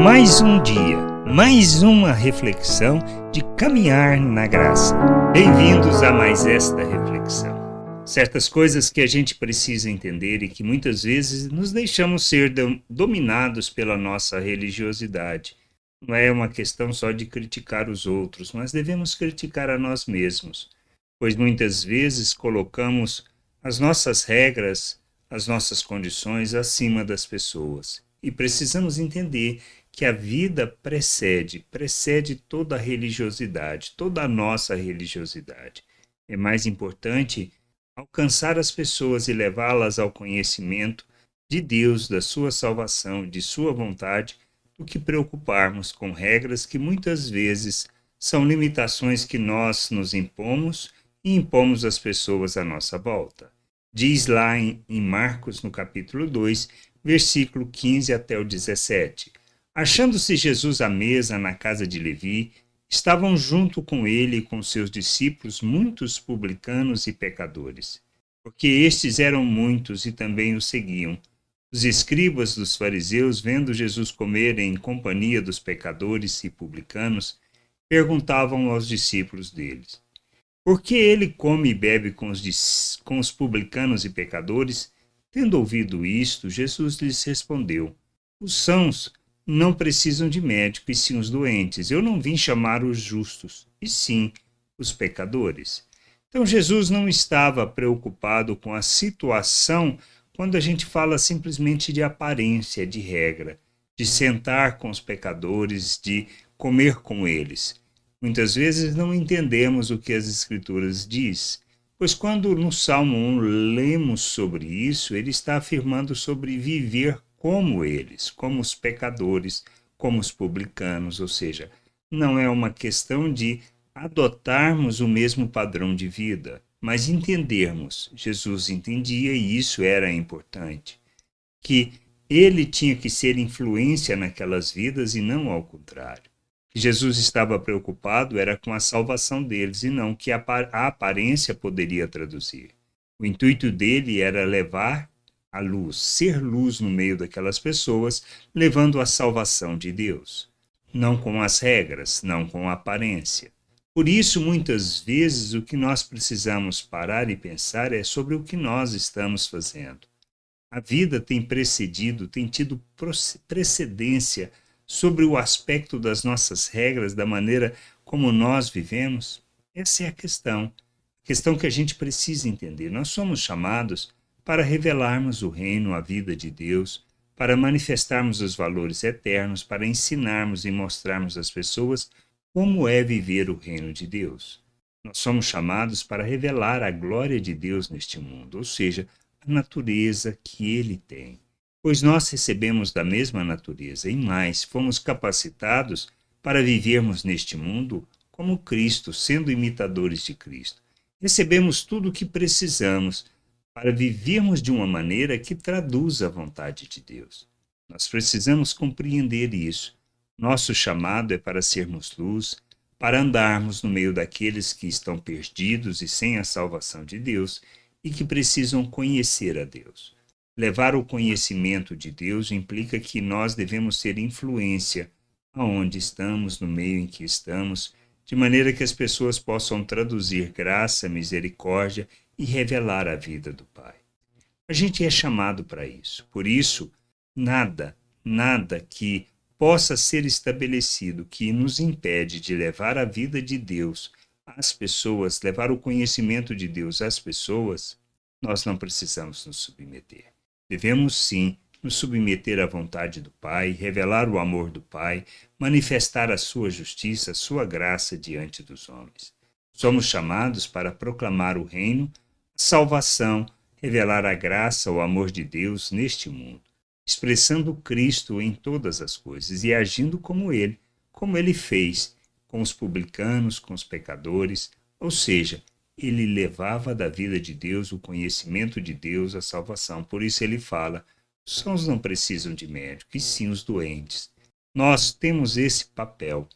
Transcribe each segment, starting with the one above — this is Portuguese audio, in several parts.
Mais um dia, mais uma reflexão de caminhar na graça. Bem-vindos a mais esta reflexão. Certas coisas que a gente precisa entender e que muitas vezes nos deixamos ser dominados pela nossa religiosidade. Não é uma questão só de criticar os outros, mas devemos criticar a nós mesmos, pois muitas vezes colocamos as nossas regras, as nossas condições acima das pessoas. E precisamos entender que a vida precede toda a religiosidade, toda a nossa religiosidade. É mais importante alcançar as pessoas e levá-las ao conhecimento de Deus, da sua salvação, de sua vontade, do que preocuparmos com regras que muitas vezes são limitações que nós nos impomos e impomos às pessoas à nossa volta. Diz lá em Marcos, no capítulo 2, versículo 15 até o 17. Achando-se Jesus à mesa na casa de Levi, estavam junto com ele e com seus discípulos muitos publicanos e pecadores, porque estes eram muitos e também o seguiam. Os escribas dos fariseus, vendo Jesus comer em companhia dos pecadores e publicanos, perguntavam aos discípulos deles: por que ele come e bebe com os publicanos e pecadores? Tendo ouvido isto, Jesus lhes respondeu: os sãos não precisam de médico, e sim os doentes. Eu não vim chamar os justos, e sim os pecadores. Então Jesus não estava preocupado com a situação quando a gente fala simplesmente de aparência, de regra, de sentar com os pecadores, de comer com eles. Muitas vezes não entendemos o que as Escrituras diz, pois quando no Salmo 1 lemos sobre isso, ele está afirmando sobre viver como eles, como os pecadores, como os publicanos, ou seja, não é uma questão de adotarmos o mesmo padrão de vida, mas entendermos, Jesus entendia e isso era importante, que ele tinha que ser influência naquelas vidas e não ao contrário. Que Jesus estava preocupado era com a salvação deles e não que a aparência poderia traduzir. O intuito dele era levar a luz, ser luz no meio daquelas pessoas, levando a salvação de Deus. Não com as regras, não com a aparência. Por isso, muitas vezes, o que nós precisamos parar e pensar é sobre o que nós estamos fazendo. A vida tem tido precedência sobre o aspecto das nossas regras, da maneira como nós vivemos? Essa é a questão que a gente precisa entender. Nós somos chamados para revelarmos o reino, a vida de Deus, para manifestarmos os valores eternos, para ensinarmos e mostrarmos às pessoas como é viver o reino de Deus. Nós somos chamados para revelar a glória de Deus neste mundo, ou seja, a natureza que Ele tem. Pois nós recebemos da mesma natureza e mais, fomos capacitados para vivermos neste mundo como Cristo, sendo imitadores de Cristo. Recebemos tudo o que precisamos para vivermos de uma maneira que traduza a vontade de Deus. Nós precisamos compreender isso. Nosso chamado é para sermos luz, para andarmos no meio daqueles que estão perdidos e sem a salvação de Deus e que precisam conhecer a Deus. Levar o conhecimento de Deus implica que nós devemos ser influência aonde estamos, no meio em que estamos, de maneira que as pessoas possam traduzir graça, misericórdia e revelar a vida do Pai. A gente é chamado para isso. Por isso, nada que possa ser estabelecido que nos impede de levar a vida de Deus às pessoas, levar o conhecimento de Deus às pessoas, nós não precisamos nos submeter. Devemos sim nos submeter à vontade do Pai, revelar o amor do Pai, manifestar a sua justiça, a sua graça diante dos homens. Somos chamados para proclamar o reino, a salvação, revelar a graça, o amor de Deus neste mundo, expressando Cristo em todas as coisas e agindo como Ele fez com os publicanos, com os pecadores, ou seja, ele levava da vida de Deus o conhecimento de Deus, a salvação. Por isso ele fala, os sãos não precisam de médico, e sim os doentes. Nós temos esse papel.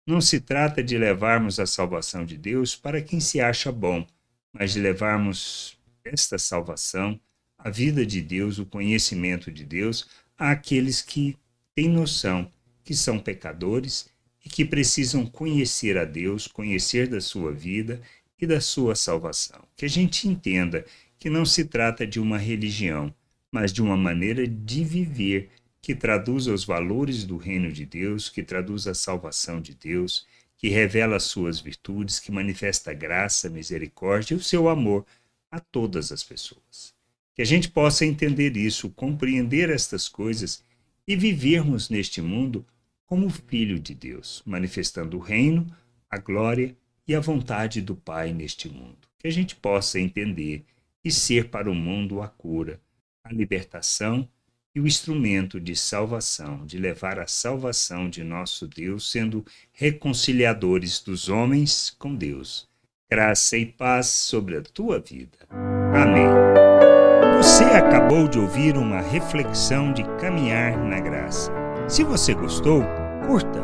Não se trata de levarmos a salvação de Deus para quem se acha bom, mas de levarmos esta salvação, a vida de Deus, o conhecimento de Deus, àqueles que têm noção que são pecadores e que precisam conhecer a Deus, conhecer da sua vida e da sua salvação. Que a gente entenda que não se trata de uma religião, mas de uma maneira de viver que traduz os valores do reino de Deus, que traduz a salvação de Deus, que revela as suas virtudes, que manifesta a graça, a misericórdia e o seu amor a todas as pessoas. Que a gente possa entender isso, compreender estas coisas e vivermos neste mundo como filho de Deus, manifestando o reino, a glória e a vontade do Pai neste mundo. Que a gente possa entender e ser para o mundo a cura, a libertação e o instrumento de salvação, de levar a salvação de nosso Deus, sendo reconciliadores dos homens com Deus. Graça e paz sobre a tua vida. Amém. Você acabou de ouvir uma reflexão de caminhar na graça. Se você gostou, curta,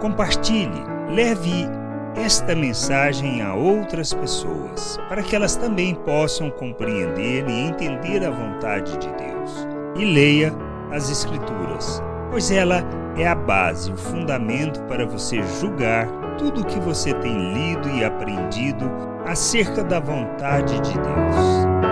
compartilhe, leve esta mensagem a outras pessoas, para que elas também possam compreender e entender a vontade de Deus. E leia as Escrituras, pois ela é a base, o fundamento para você julgar tudo o que você tem lido e aprendido acerca da vontade de Deus.